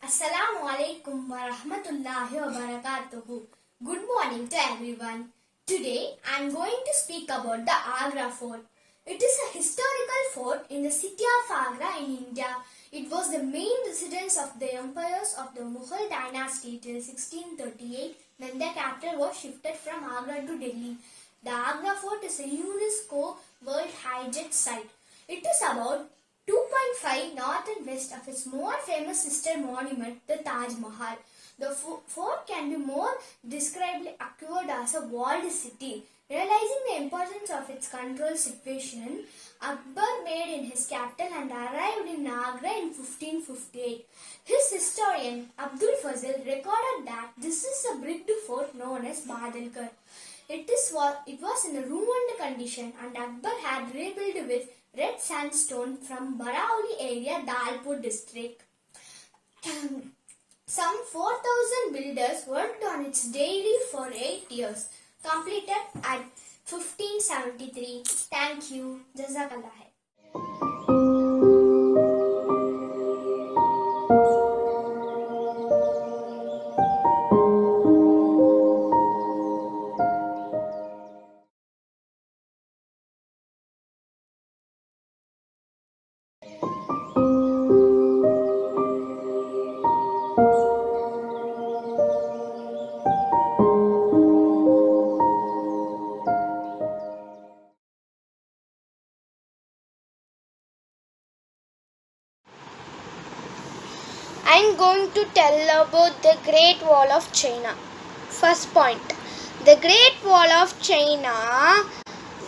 Assalamu alaikum wa rahmatullahi wa barakatuhu. Good morning to everyone. Today I am going to speak about the Agra Fort. It is a historical fort in the city of Agra in India. It was the main residence of the empires of the Mughal dynasty till 1638 when the capital was shifted from Agra to Delhi. The Agra Fort is a UNESCO World Heritage Site. It is about 2.5 north and west of its more famous sister monument, the Taj Mahal. The fort can be more describably acquired as a walled city. Realizing the importance of its control situation, Akbar made in his capital and arrived in Agra in 1558. His historian Abdul Fazil recorded that this is a bricked fort known as Badalkar. It was in a ruined condition and Akbar had rebuilt with red sandstone from Barauli area, Dalpur district. Some 4,000 builders worked on it daily for 8 years, completed at 1573. Thank you. Jazakallah khair. I am going to tell about the Great Wall of China. First point, the Great Wall of China.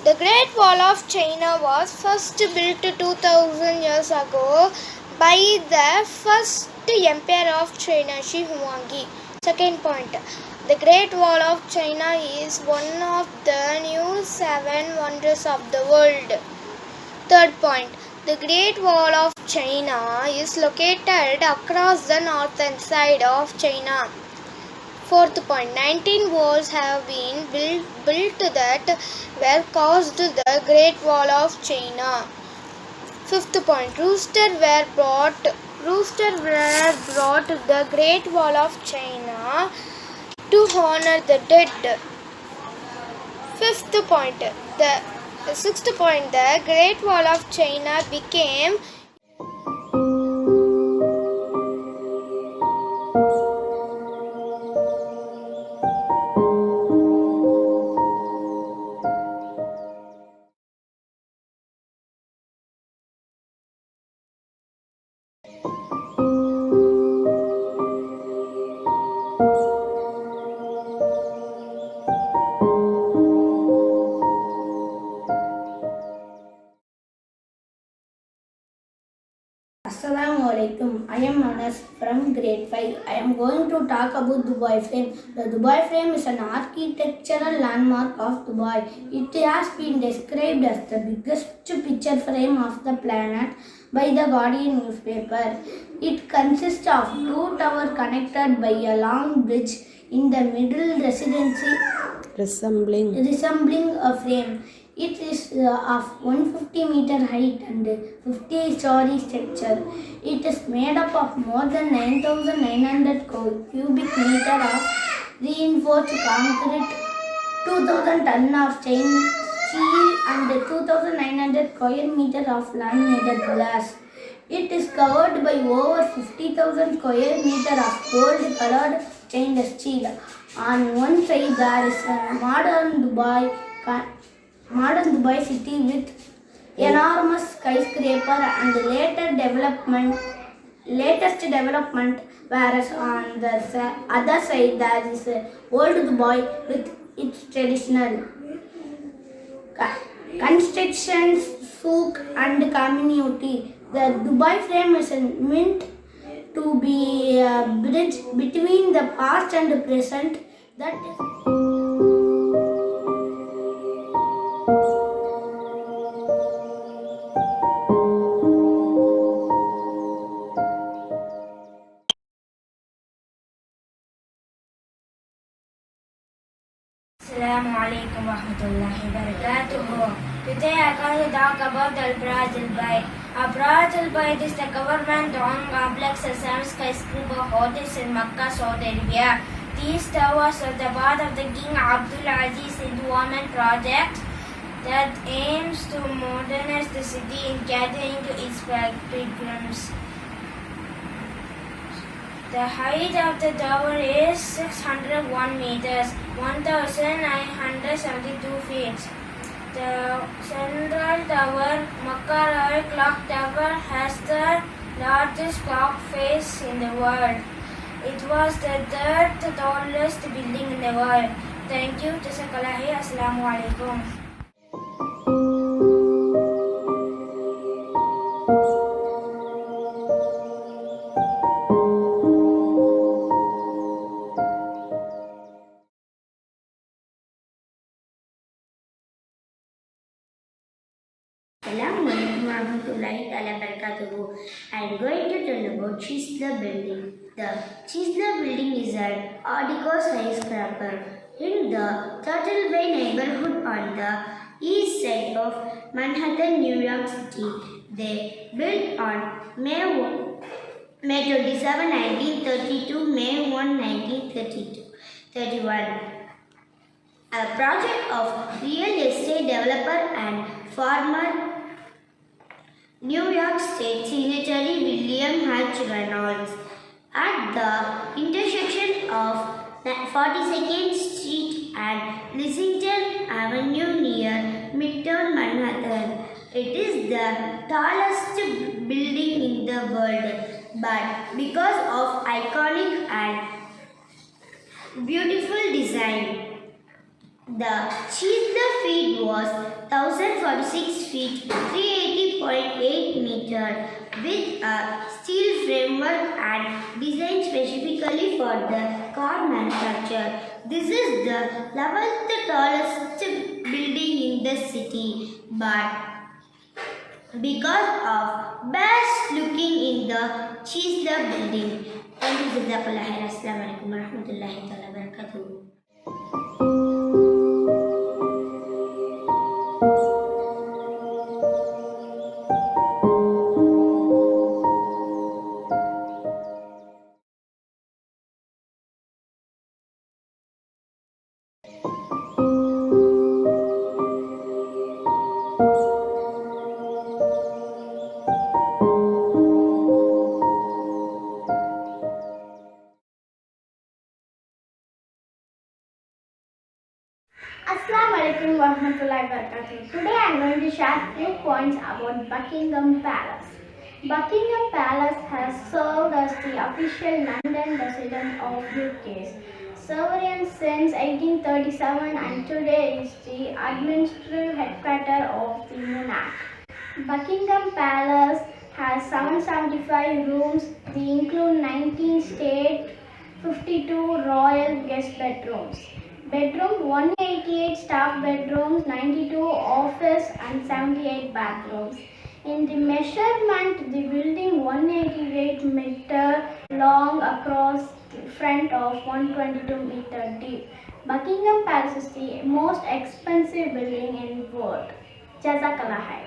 The Great Wall of China was first built 2000 years ago by the first emperor of China, Shi Huangdi. Second point, the Great Wall of China is one of the new 7 wonders of the world. Third point, the Great Wall of China is located across the northern side of China. Fourth point, 19 walls have been built that were caused the Great Wall of China. Fifth point, roosters were brought the Great Wall of China to honor the dead. Sixth point, the Great Wall of China became Assalamu alaikum. I am Anas from grade 5. I am going to talk about Dubai Frame. The Dubai Frame is an architectural landmark of Dubai. It has been described as the biggest picture frame of the planet by the Guardian newspaper. It consists of 2 towers connected by a long bridge in the middle resembling a frame. It is of 150 meter height and 50-story structure. It is made up of more than 9,900 cubic meter of reinforced concrete, 2,000 ton of steel and 2,900 square meter of laminated glass. It is covered by over 50,000 square meter of gold colored stainless steel. On one side there is a modern Dubai city with enormous skyscraper and latest development, whereas on the other side there is old Dubai with its traditional constructions, souk and community. The Dubai Frame is meant to be a bridge between the past and the present. That is Assalamu alaikum wa rahmatullahi wa barakatuh. Today I am going to talk about Al Burj Al Dubai. Abrar al-Bayt is the government-owned complex of seven skyscraper hotels in Makkah, Saudi Arabia. These towers are the part of the King Abdul Aziz Endowment Project that aims to modernize the city in catering to its pilgrims. The height of the tower is 601 meters, 1,972 feet. The central tower, Makkah Royal Clock Tower, has the largest clock face in the world. It was the third tallest building in the world. Thank you. Jazakallah. Assalamu alaikum. Assalamu alaikum warahmatullahi ta'ala barakatuhu. I am going to tell about Chisla building. The Chisla building is an Art Deco skyscraper in the Turtle Bay neighborhood on the east side of Manhattan, New York City. They built on May 27, 1932, May 1, 1931. A project of real estate developer and former New York State Senator William H. Reynolds. At the intersection of 42nd Street and Lexington Avenue near Midtown Manhattan, it is the tallest building in the world, but because of iconic and beautiful design, the Chisla feet was 1046 feet, 380.8 meter, with a steel framework and designed specifically for the car manufacture. This is the 11th tallest building in the city, but because of best looking in the Chisla building. Thank you. Jazakallah khair. Assalamu alaikum warahmatullahi wabarakatuh. Assalamu alaikum warahmatullahi wabarakatuh. Today I am going to share few points about Buckingham Palace. Buckingham Palace has served as the official London residence of UK's sovereign since 1837 and today is the administrative headquarters of the monarch. Buckingham Palace has 775 rooms. They include 19 state, 52 royal guest bedrooms. Bedroom 188 staff bedrooms, 92 office and 78 bathrooms. In the measurement, the building 188 meter long across the front of 122 meter deep. Buckingham Palace is the most expensive building in the world. Jazakallah khair.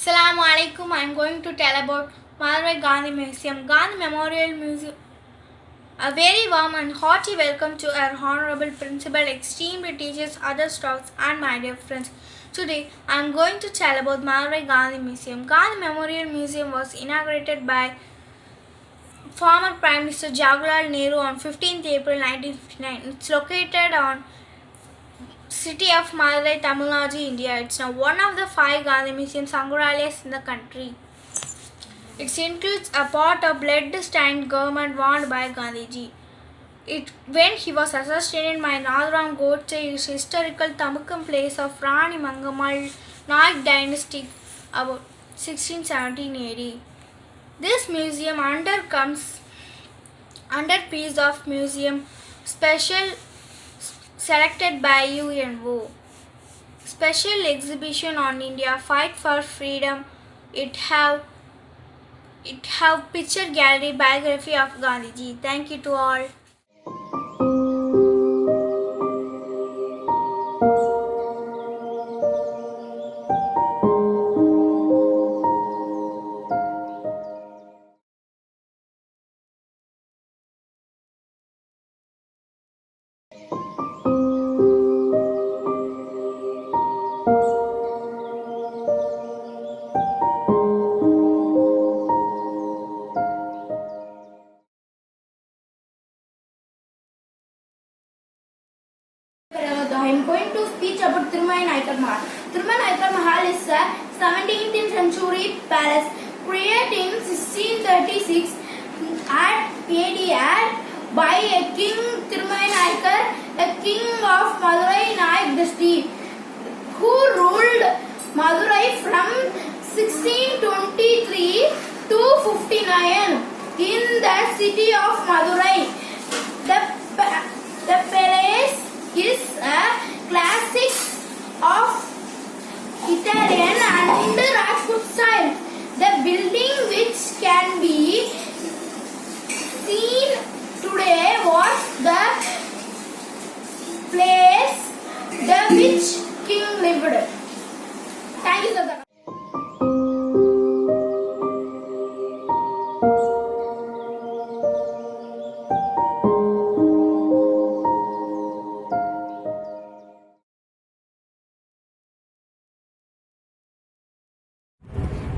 Assalamu alaikum. I am going to tell about Mahatma Gandhi Museum. Gandhi Memorial Museum. A very warm and hearty welcome to our honorable principal, esteemed teachers, other staffs, and my dear friends. Today, I am going to tell about Mahatma Gandhi Museum. Gandhi Memorial Museum was inaugurated by former Prime Minister Jawaharlal Nehru on 15th April 1959. It's located on city of Madurai, Tamil Nadu, India. It's now one of the 5 Gandhi Museum Sangrahalayas in the country. It includes a pot of blood-stained garment worn by Gandhiji. When he was assassinated by Nathuram Godse, is historical Thamukam place of Rani Mangammal Naik dynasty about 1617 AD. This museum under piece of museum special selected by UNO. special exhibition on India Fight for Freedom. It have picture gallery biography of Gandhiji. Thank you to all. I am going to speak about Tirumai Naikar Mahal. Tirumai Naikar Mahal is a 17th century palace created in 1636 at AD by a king Tirumai Naikar, a king of Madurai Naik dynasty, who ruled Madurai from 1623 to 59 in the city of Madurai. The palace is a classic of Italian and Rajput style. The building which can be seen today was the place the which king lived. Thank you, Sir.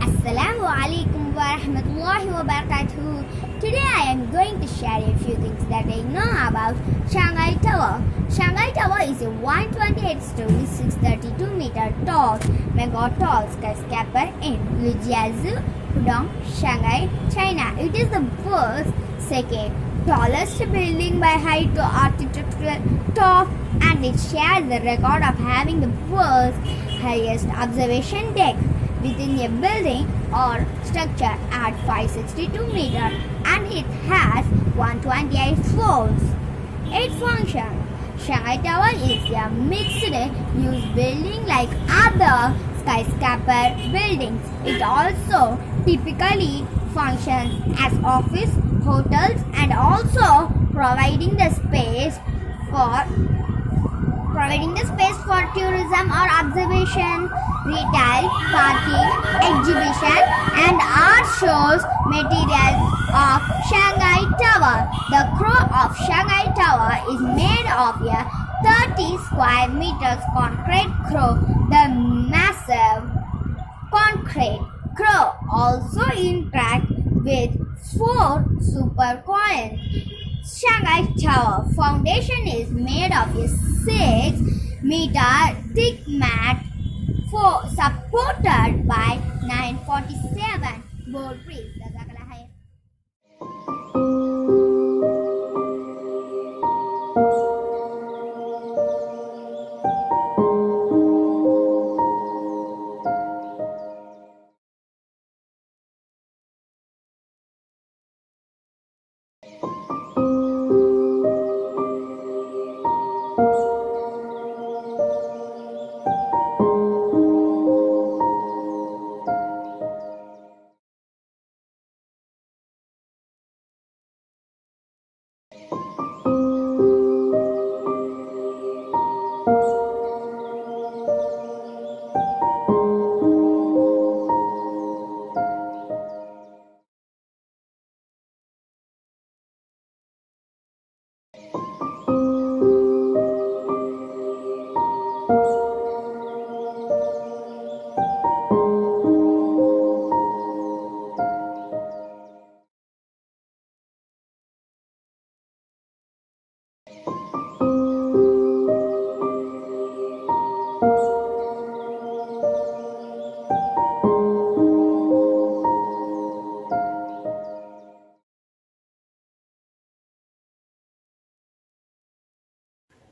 Assalamu alaikum wa rahmatullahi wa barakatuh. Today I am going to share a few things that I know about Shanghai Tower. Shanghai Tower is a 128-story, 632-meter tall, mega tall skyscraper in Lijiazhu, Pudong, Shanghai, China. It is the world's second tallest building by height to architectural top, and it shares the record of having the world's highest observation deck within a building or structure at 562 meters, and it has 128 floors. Its function: Shanghai Tower is a mixed-use building like other skyscraper buildings. It also typically functions as office, hotels, and also providing the space for tourism or observation, retail, parking, exhibition, and art shows. Materials of Shanghai Tower. The core of Shanghai Tower is made of a 30 square meters concrete core. The massive concrete core also interacts with 4 super coins. Shanghai Tower foundation is made of a 6-meter thick mat supported by 947 bold bricks.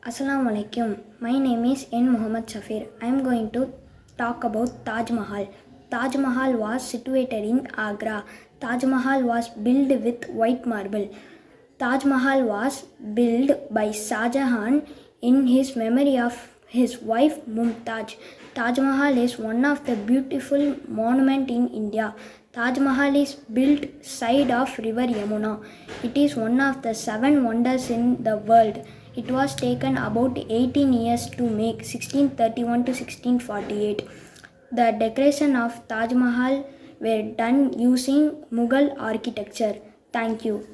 Assalamu alaikum. My name is N. Muhammad Safir. I am going to talk about Taj Mahal. Taj Mahal was situated in Agra. Taj Mahal was built with white marble. Taj Mahal was built by Shah Jahan in his memory of his wife Mumtaz. Taj Mahal is one of the beautiful monument in India. Taj Mahal is built side of river Yamuna. It is one of the 7 wonders in the world. It was taken about 18 years to make, 1631 to 1648. The decoration of Taj Mahal were done using Mughal architecture. Thank you.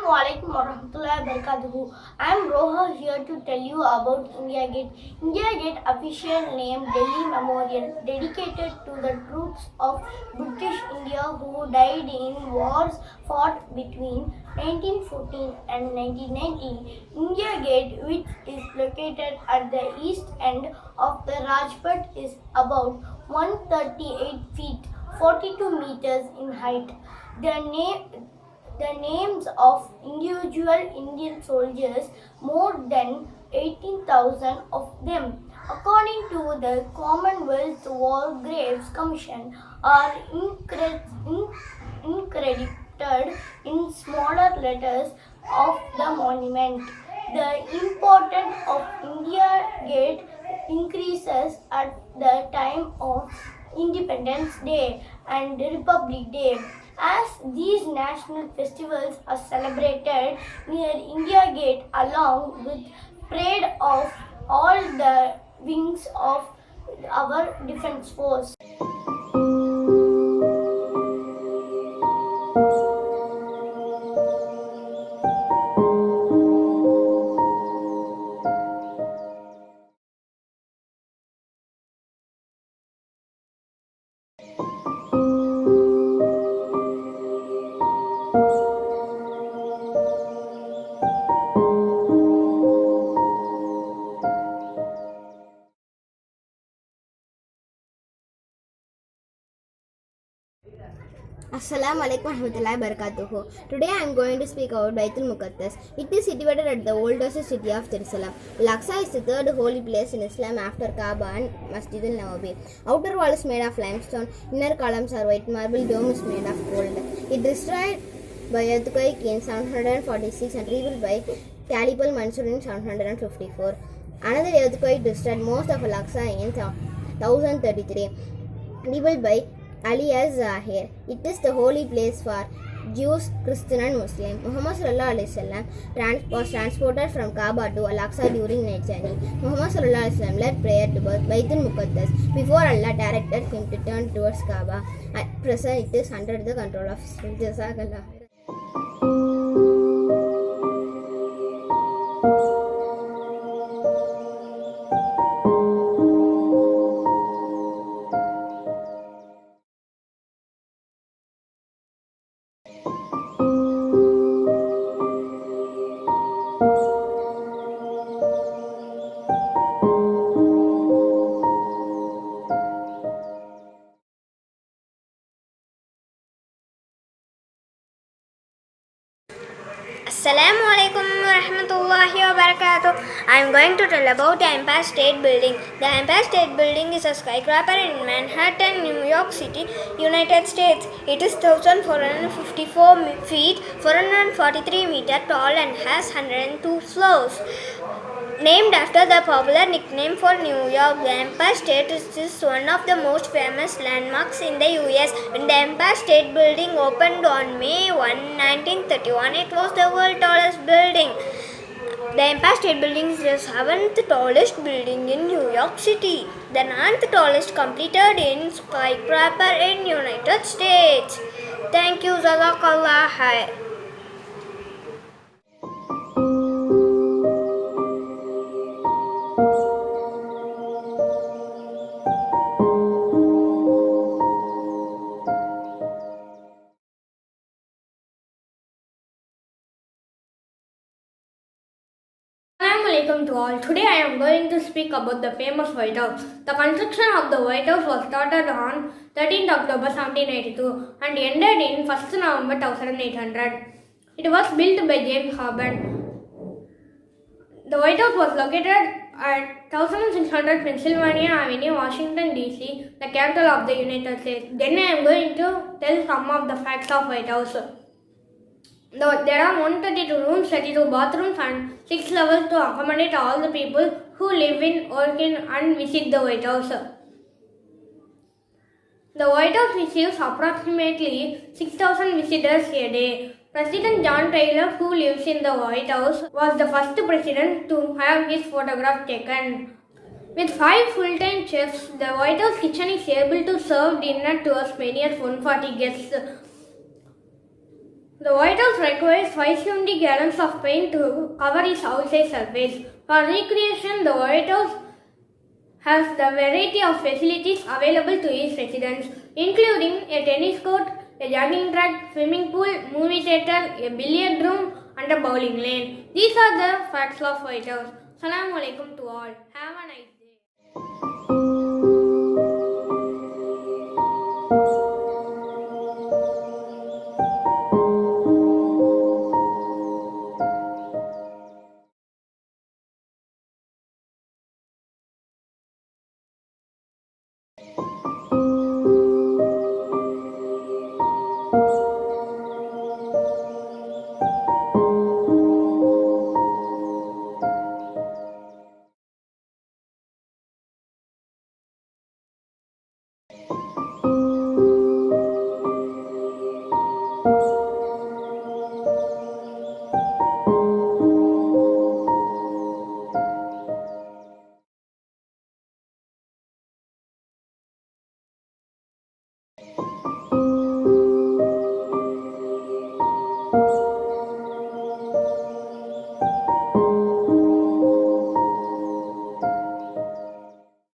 Assalamualaikum warahmatullahi wabarakatuh. I am Roha here to tell you about India Gate. India Gate, official name Delhi Memorial, dedicated to the troops of British India who died in wars fought between 1914 and 1919. India Gate, which is located at the east end of the Rajpath, is about 138 feet, 42 meters in height. The names of individual Indian soldiers, more than 18,000 of them, according to the Commonwealth War Graves Commission, are credited in smaller letters of the monument. The importance of India Gate increases at the time of Independence Day and Republic Day, as these national festivals are celebrated near India Gate along with parade of all the wings of our defense force. Assalamu alaikum warahmatullahi wabarakatuh. Today I am going to speak about Baitul Muqaddas. It is situated at the oldest city of Jerusalem. Al-Aqsa is the third holy place in Islam after Kaaba and Masjid al-Nawawi. Outer wall is made of limestone, inner columns are white marble, dome is made of gold. It destroyed by earthquake in 746 and rebuilt by Talib al-Mansur in 754. Another earthquake destroyed most of Al-Aqsa in 1033, rebuilt by Ali al-Zahir. It is the holy place for Jews, Christians and Muslims. Muhammad sallallahu alaihi wasallam was transported from Kaaba to Al-Aqsa during night journey. Muhammad sallallahu alaihi wasallam led prayer to Baitul Muqaddas before Allah directed him to turn towards Kaaba. At present, it is under the control of Islam. Jazakallah. Assalamu alaikum warahmatullahi wabarakatuh. I am going to tell about the Empire State Building. The Empire State Building is a skyscraper in Manhattan, New York City, United States. It is 1,454 feet, 443 meters tall and has 102 floors. Named after the popular nickname for New York, the Empire State is one of the most famous landmarks in the US. When the Empire State Building opened on May 1, 1931, it was the world's tallest building. The Empire State Building is the 7th tallest building in New York City, the 9th tallest completed in skyscraper in United States. Thank you, Jazakallah khair. Assalamu alaikum to all. Today I am going to speak about the famous White House. The construction of the White House was started on 13th October 1782 and ended in 1st November 1800. It was built by James Hobart. The White House was located at 1600 Pennsylvania Avenue, Washington DC, the capital of the United States. Then I am going to tell some of the facts of White House. There are 132 rooms, 32 bathrooms and 6 levels to accommodate all the people who live in, work in and visit the White House. The White House receives approximately 6,000 visitors a day. President John Taylor, who lives in the White House, was the first president to have his photograph taken. With 5 full-time chefs, the White House kitchen is able to serve dinner to as many as 140 guests. The White House requires 570 gallons of paint to cover its outside surface. For recreation, the White House has the variety of facilities available to its residents, including a tennis court, a jogging track, swimming pool, movie theatre, a billiard room, and a bowling lane. These are the facts of White House. Assalamu alaikum to all. Have